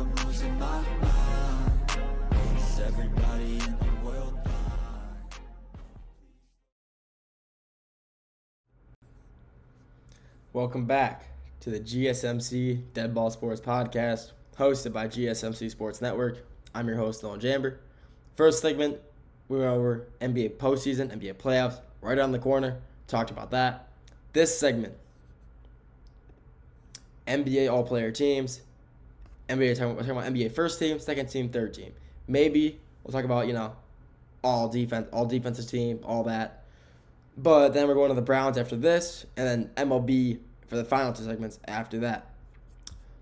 I'm losing my mind. Is everybody in the world blind? Welcome back to the GSMC Dead Ball Sports Podcast, hosted by GSMC Sports Network. I'm your host, Nolan Jamber. First segment, we went over NBA postseason, NBA playoffs, right on the corner. Talked about that. This segment, NBA all-player teams. We're talking about NBA first team, second team, third team. Maybe we'll talk about, all defensive team, all that. But then we're going to the Browns after this, and then MLB for the final two segments after that.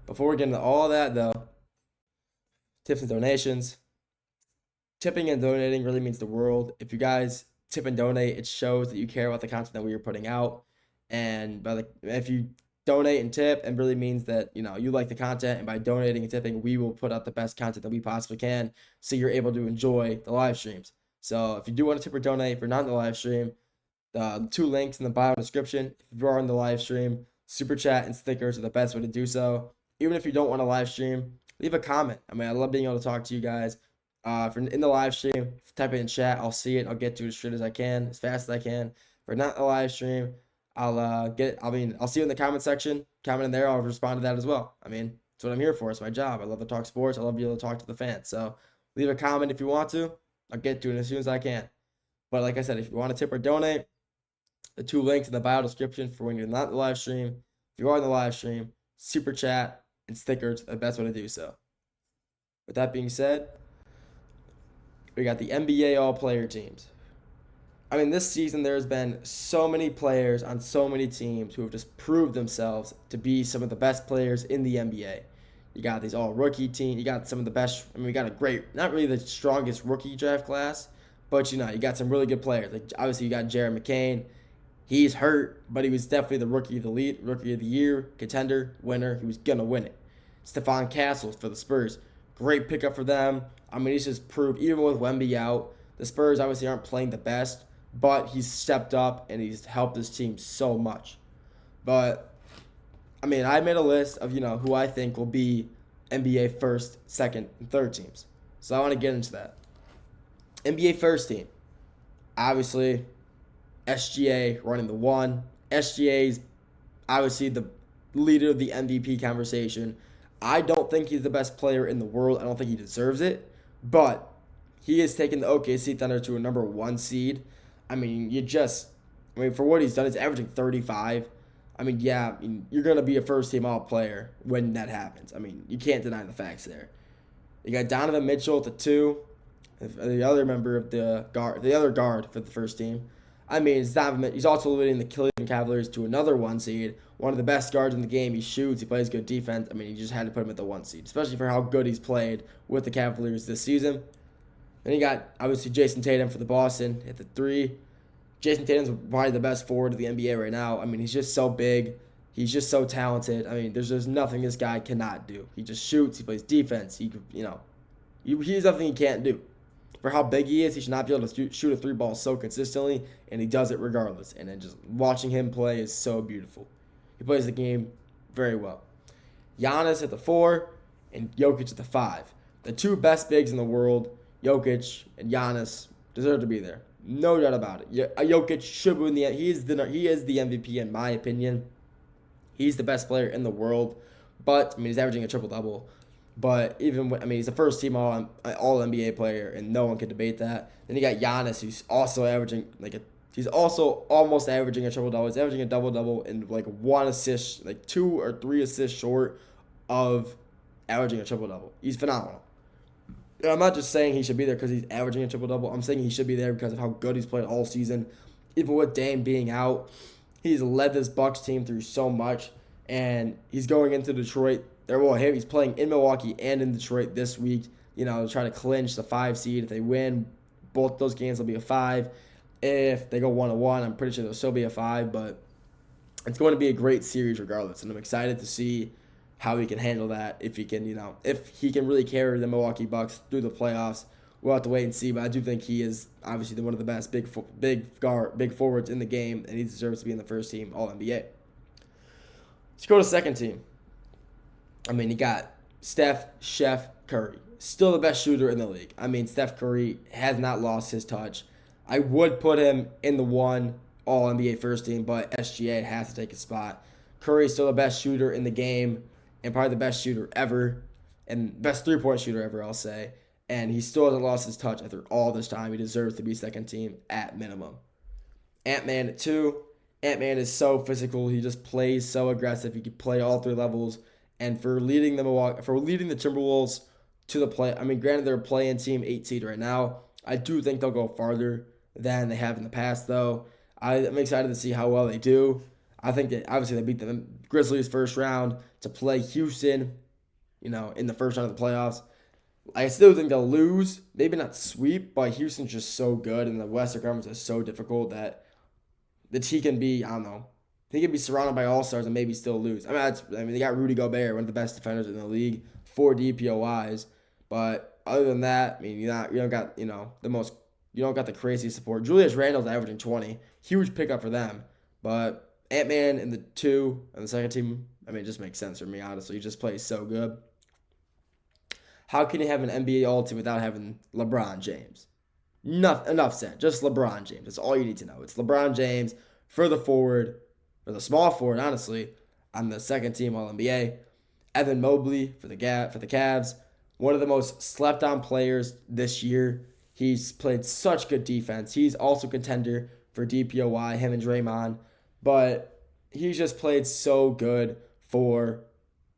Before we get into all that, though, tips and donations. Tipping and donating really means the world. If you guys tip and donate, it shows that you care about the content that we are putting out. And if you donate and tip, it really means that you like the content. And by donating and tipping, we will put out the best content that we possibly can, so you're able to enjoy the live streams. So if you do want to tip or donate, if you're not in the live stream, the two links in the bio description. If you are in the live stream, super chat and stickers are the best way to do so. Even if you don't want to live stream, leave a comment. I love being able to talk to you guys. If you're in the live stream, type it in chat. I'll see it. I'll get to it as straight as I can, as fast as I can. If you're not in the live stream, I'll see you in the comment section. Comment in there. I'll respond to that as well. That's what I'm here for. It's my job. I love to talk sports. I love being able to talk to the fans. So leave a comment if you want to. I'll get to it as soon as I can. But like I said, if you want to tip or donate, the two links in the bio description for when you're not in the live stream. If you are in the live stream, super chat and stickers are the best way to do so. With that being said, we got the NBA all-player teams. This season there's been so many players on so many teams who have just proved themselves to be some of the best players in the NBA. You got these all-rookie teams. You got some of the best. We got a great, not really the strongest rookie draft class, but you got some really good players. Like obviously you got Jared McCain. He's hurt, but he was definitely the rookie of the year, contender, winner. He was gonna win it. Stephon Castles for the Spurs. Great pickup for them. He's just proved, even with Wemby out, the Spurs obviously aren't playing the best, but he's stepped up and he's helped his team so much. But, I made a list of, who I think will be NBA first, second, and third teams. So I want to get into that. NBA first team. Obviously, SGA running the one. SGA's obviously the leader of the MVP conversation. I don't think he's the best player in the world. I don't think he deserves it. But he has taken the OKC Thunder to a number one seed. For what he's done, he's averaging 35. You're going to be a first-team all-player when that happens. You can't deny the facts there. You got Donovan Mitchell at the 2, the other member of the other guard for the first team. He's also leading the Cleveland Cavaliers to another one seed. One of the best guards in the game. He shoots. He plays good defense. You just had to put him at the one seed, especially for how good he's played with the Cavaliers this season. Then you got, obviously, Jayson Tatum for the Boston at the 3. Jayson Tatum's probably the best forward of the NBA right now. He's just so big. He's just so talented. There's nothing this guy cannot do. He just shoots. He plays defense. He's nothing he can't do. For how big he is, he should not be able to shoot a three ball so consistently, and he does it regardless. And then just watching him play is so beautiful. He plays the game very well. Giannis at the 4 and Jokic at the 5. The two best bigs in the world, Jokic and Giannis, deserve to be there. No doubt about it. Jokic should win he is the MVP in my opinion. He's the best player in the world, but he's averaging a triple-double. But he's a first-team all NBA player, and no one can debate that. Then you got Giannis, who's also averaging he's also almost averaging a triple-double. He's averaging a double-double and one assist, 2 or 3 assists short of averaging a triple-double. He's phenomenal. And I'm not just saying he should be there because he's averaging a triple-double. I'm saying he should be there because of how good he's played all season. Even with Dame being out, he's led this Bucks team through so much, and he's going into Detroit. He's playing in Milwaukee and in Detroit this week, to try to clinch the 5 seed. If they win, both those games will be a 5. If they go 1-1, I'm pretty sure they'll still be a 5, but it's going to be a great series regardless, and I'm excited to see how he can handle that, if he can really carry the Milwaukee Bucks through the playoffs. We'll have to wait and see, but I do think he is obviously one of the best big forwards in the game, and he deserves to be in the first team All-NBA. Let's go to second team. You got Chef Curry. Still the best shooter in the league. I mean, Steph Curry has not lost his touch. I would put him in the one All-NBA first team, but SGA has to take a spot. Curry is still the best shooter in the game and probably the best shooter ever and best three-point shooter ever, I'll say. And he still hasn't lost his touch after all this time. He deserves to be second team at minimum. Ant-Man at 2. Ant-Man is so physical. He just plays so aggressive. He can play all three levels. And for leading the Timberwolves to the play, I mean, granted they're a play-in team, 8 seed right now. I do think they'll go farther than they have in the past, though. I'm excited to see how well they do. I think that obviously they beat the Grizzlies first round to play Houston, in the first round of the playoffs. I still think they'll lose. Maybe not sweep, but Houston's just so good, and the Western Conference is so difficult that he can be, I don't know, he can be surrounded by all-stars and maybe still lose. I mean, they got Rudy Gobert, one of the best defenders in the league, 4 DPOIs. But other than that, I mean, you don't got, you don't got the crazy support. Julius Randle's averaging 20. Huge pickup for them. But Ant-Man in the 2 and the second team, I mean, it just makes sense for me, honestly. He just plays so good. How can you have an NBA All-Team without having LeBron James? Enough said. Just LeBron James. That's all you need to know. It's LeBron James for the small forward, honestly, on the second team All-NBA. Evan Mobley for the Cavs. One of the most slept-on players this year. He's played such good defense. He's also contender for DPOY, him and Draymond. But he's just played so good for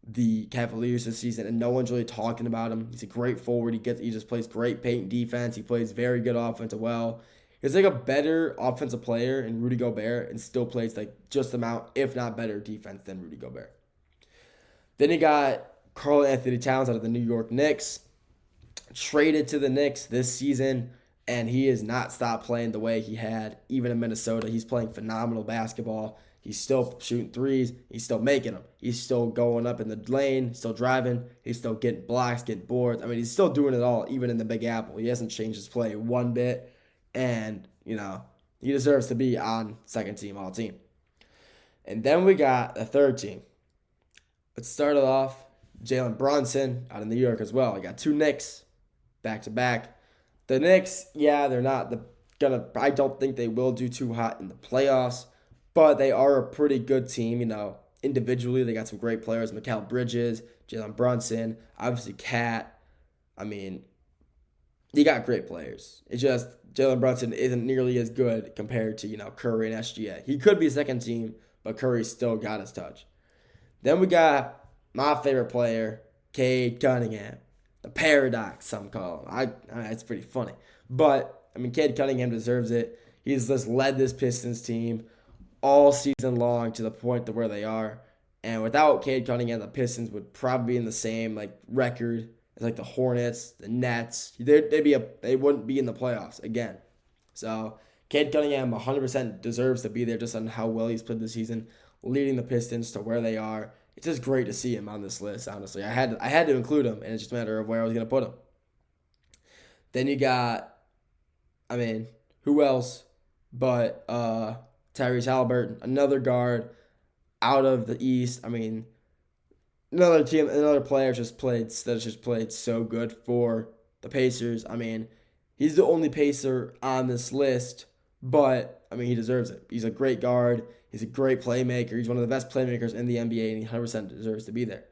the Cavaliers this season, and no one's really talking about him. He's a great forward. He just plays great paint defense. He plays very good offense as well. He's like a better offensive player in Rudy Gobert and still plays like just amount, if not better, defense than Rudy Gobert. Then you got Karl Anthony Towns out of the New York Knicks, traded to the Knicks this season, and he has not stopped playing the way he had even in Minnesota. He's playing phenomenal basketball. He's still shooting threes. He's still making them. He's still going up in the lane, still driving. He's still getting blocks, getting boards. I mean, he's still doing it all, even in the Big Apple. He hasn't changed his play one bit. And, he deserves to be on second team All-Team. And then we got the third team. Let's start it off. Jalen Brunson out of New York as well. I got 2 Knicks back-to-back. The Knicks, they're not I don't think they will do too hot in the playoffs. But they are a pretty good team, Individually, they got some great players. Mikal Bridges, Jalen Brunson, obviously Cat. I mean, you got great players. It's just Jalen Brunson isn't nearly as good compared to, Curry and SGA. He could be second team, but Curry still got his touch. Then we got my favorite player, Cade Cunningham. The paradox, some call him. It's pretty funny. But, Cade Cunningham deserves it. He's just led this Pistons team all season long to the point to where they are. And without Cade Cunningham, the Pistons would probably be in the same record as the Hornets, the Nets. They wouldn't be in the playoffs again. So Cade Cunningham 100% deserves to be there just on how well he's played this season, leading the Pistons to where they are. It's just great to see him on this list, honestly. I had to include him, and it's just a matter of where I was going to put him. Then you got, who else but Tyrese Haliburton, another guard out of the East. Another player just played so good for the Pacers. He's the only Pacer on this list, but he deserves it. He's a great guard. He's a great playmaker. He's one of the best playmakers in the NBA, and he 100% deserves to be there.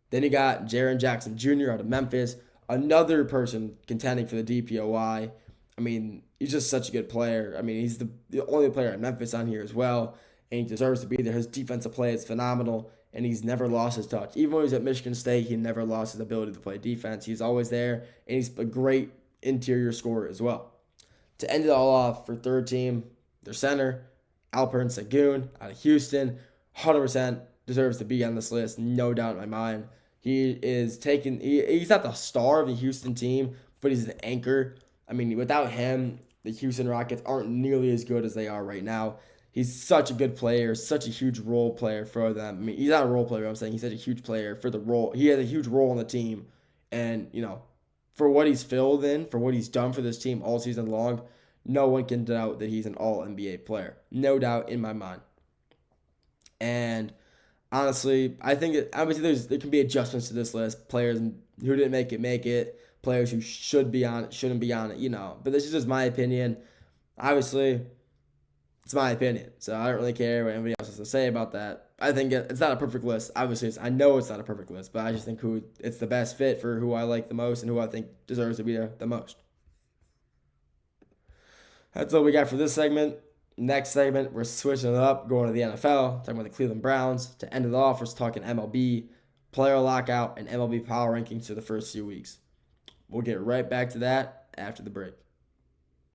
Then you got Jaren Jackson Jr. out of Memphis, another person contending for the DPOY. He's just such a good player. He's the only player at Memphis on here as well, and he deserves to be there. His defensive play is phenomenal, and he's never lost his touch. Even when he was at Michigan State, he never lost his ability to play defense. He's always there, and he's a great interior scorer as well. To end it all off for third team, their center, Alperen Sengun out of Houston, 100% deserves to be on this list, no doubt in my mind. He's not the star of the Houston team, but he's the anchor. Without him, the Houston Rockets aren't nearly as good as they are right now. He's such a good player, such a huge role player for them. He's not a role player, I'm saying he's such a huge player for the role. He has a huge role in the team. And, for what he's filled in, for what he's done for this team all season long, no one can doubt that he's an all-NBA player. No doubt in my mind. And honestly, I think obviously there can be adjustments to this list. Players who didn't make it. Players who should be on it, shouldn't be on it, But this is just my opinion. Obviously, it's my opinion, so I don't really care what anybody else has to say about that. I think it's not a perfect list. Obviously, I know it's not a perfect list, but I just think it's the best fit for who I like the most and who I think deserves to be the most. That's all we got for this segment. Next segment, we're switching it up, going to the NFL, talking about the Cleveland Browns. To end it off, we're talking MLB, player lockout, and MLB power rankings for the first few weeks. We'll get right back to that after the break.